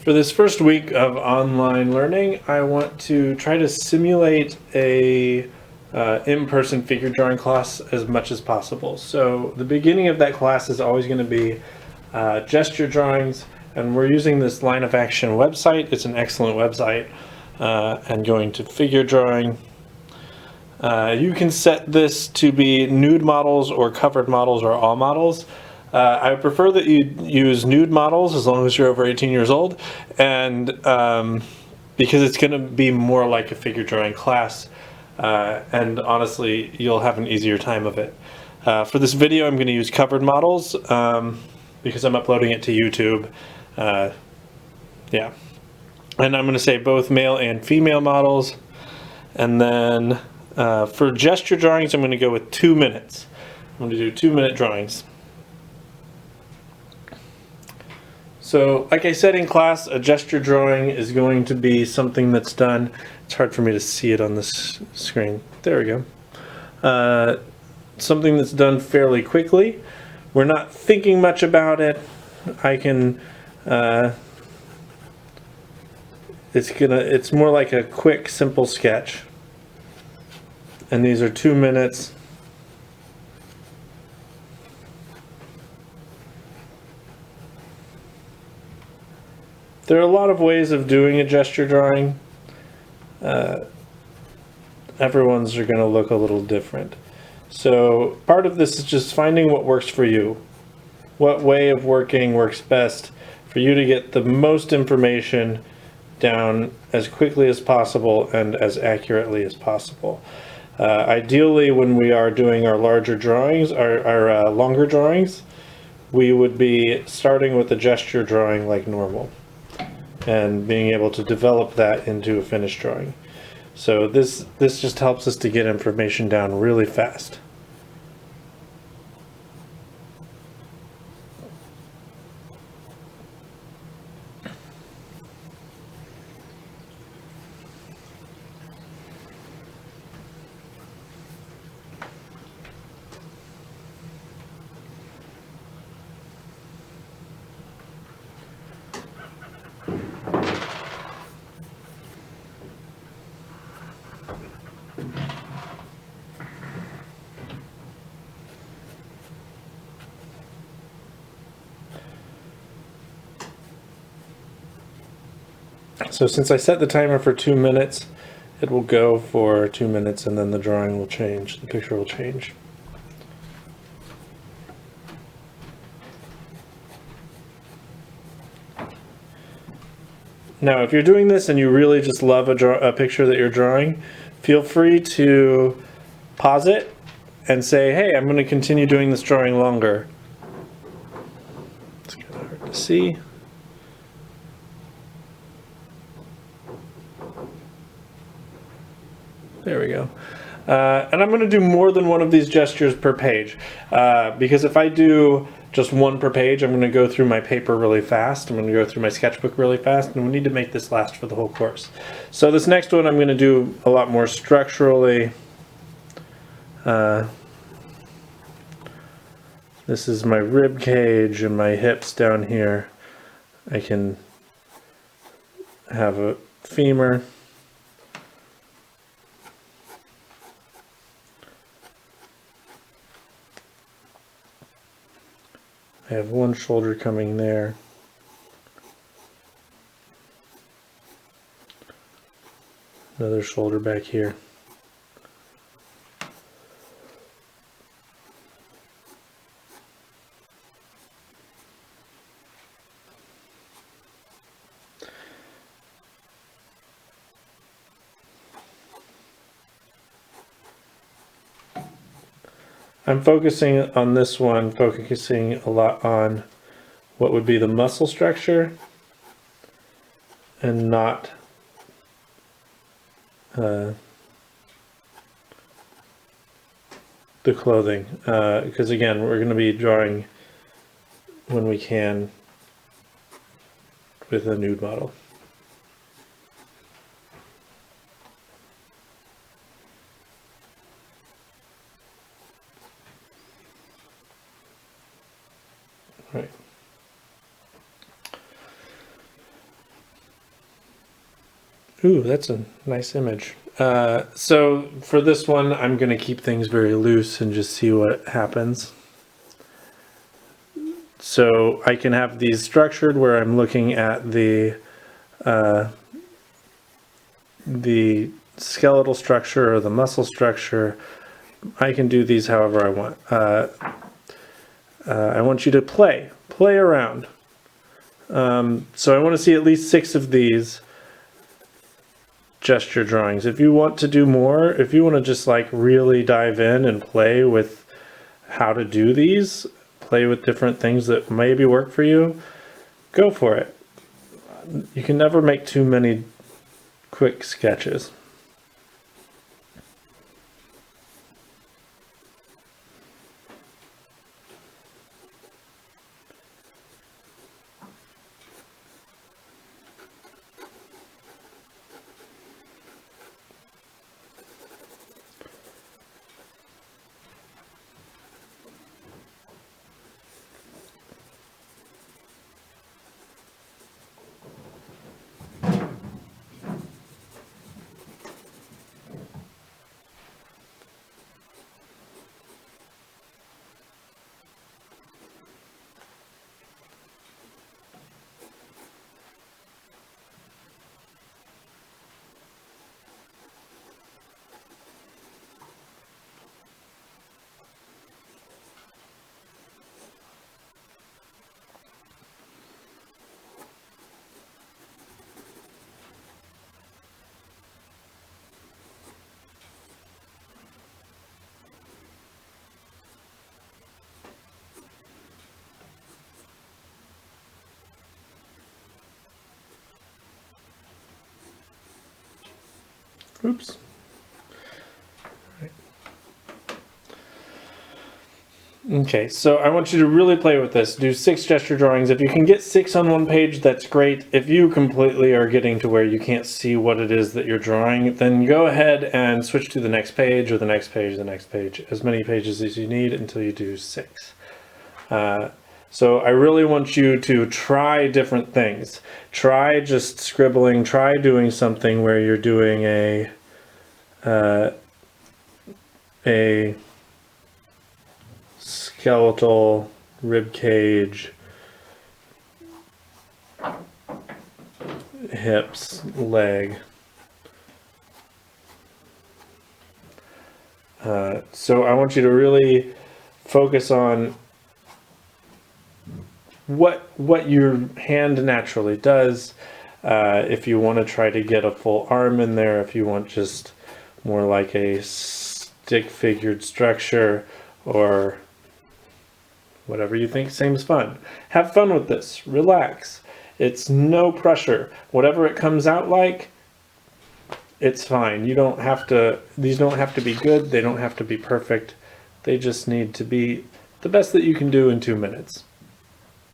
For this first week of online learning, I want to try to simulate a in-person figure drawing class as much as possible. So the beginning of that class is always going to be gesture drawings, and we're using this Line of Action website. It's an excellent website, and going to figure drawing. You can set this to be nude models or covered models or all models. I prefer that you use nude models as long as you're over 18 years old, and because it's going to be more like a figure drawing class, and honestly, you'll have an easier time of it. For this video, I'm going to use covered models because I'm uploading it to YouTube. Yeah, and I'm going to say both male and female models, and then for gesture drawings, I'm going to go with 2 minutes. I'm going to do 2-minute drawings. So, like I said in class, a gesture drawing is going to be something that's done. It's hard for me to see it on this screen. There we go. Something that's done fairly quickly. We're not thinking much about it. I can. It's more like a quick, simple sketch. And these are 2 minutes. There are a lot of ways of doing a gesture drawing. Everyone's are going to look a little different. So part of this is just finding what works for you. What way of working works best for you to get the most information down as quickly as possible and as accurately as possible. Ideally, when we are doing our larger drawings, our longer drawings, we would be starting with a gesture drawing like normal and being able to develop that into a finished drawing. So this just helps us to get information down really fast. So since I set the timer for 2 minutes, it will go for 2 minutes and then the drawing will change, the picture will change. Now, if you're doing this and you really just love a picture that you're drawing, feel free to pause it and say, hey, I'm going to continue doing this drawing longer. It's kind of hard to see. There we go. And I'm going to do more than one of these gestures per page, because if I do just one per page, I'm going to go through my paper really fast. I'm going to go through my sketchbook really fast, and we need to make this last for the whole course. So this next one I'm going to do a lot more structurally. This is my rib cage and my hips down here. I can have a femur. I have one shoulder coming there. Another shoulder back here. I'm focusing on this one, focusing a lot on what would be the muscle structure and not the clothing, because again, we're going to be drawing when we can with a nude model. Right. Ooh, that's a nice image. So for this one, I'm going to keep things very loose and just see what happens. So I can have these structured where I'm looking at the skeletal structure or the muscle structure. I can do these however I want. I want you to play around. So I want to see at least 6 of these gesture drawings. If you want to do more, if you want to just like really dive in and play with how to do these, play with different things that maybe work for you, go for it. You can never make too many quick sketches. Oops. Okay, so I want you to really play with this. Do 6 gesture drawings. If you can get 6 on one page, that's great. If you completely are getting to where you can't see what it is that you're drawing, then go ahead and switch to the next page or the next page, the next page, as many pages as you need until you do 6. So I really want you to try different things. Try just scribbling, try doing something where you're doing a skeletal, rib cage, hips, leg. So I want you to really focus on what your hand naturally does. If you want to try to get a full arm in there, if you want just more like a stick figured structure, or whatever you think seems fun. Have fun with this. Relax. It's no pressure. Whatever it comes out like, it's fine. You don't have to, these don't have to be good. They don't have to be perfect. They just need to be the best that you can do in 2 minutes.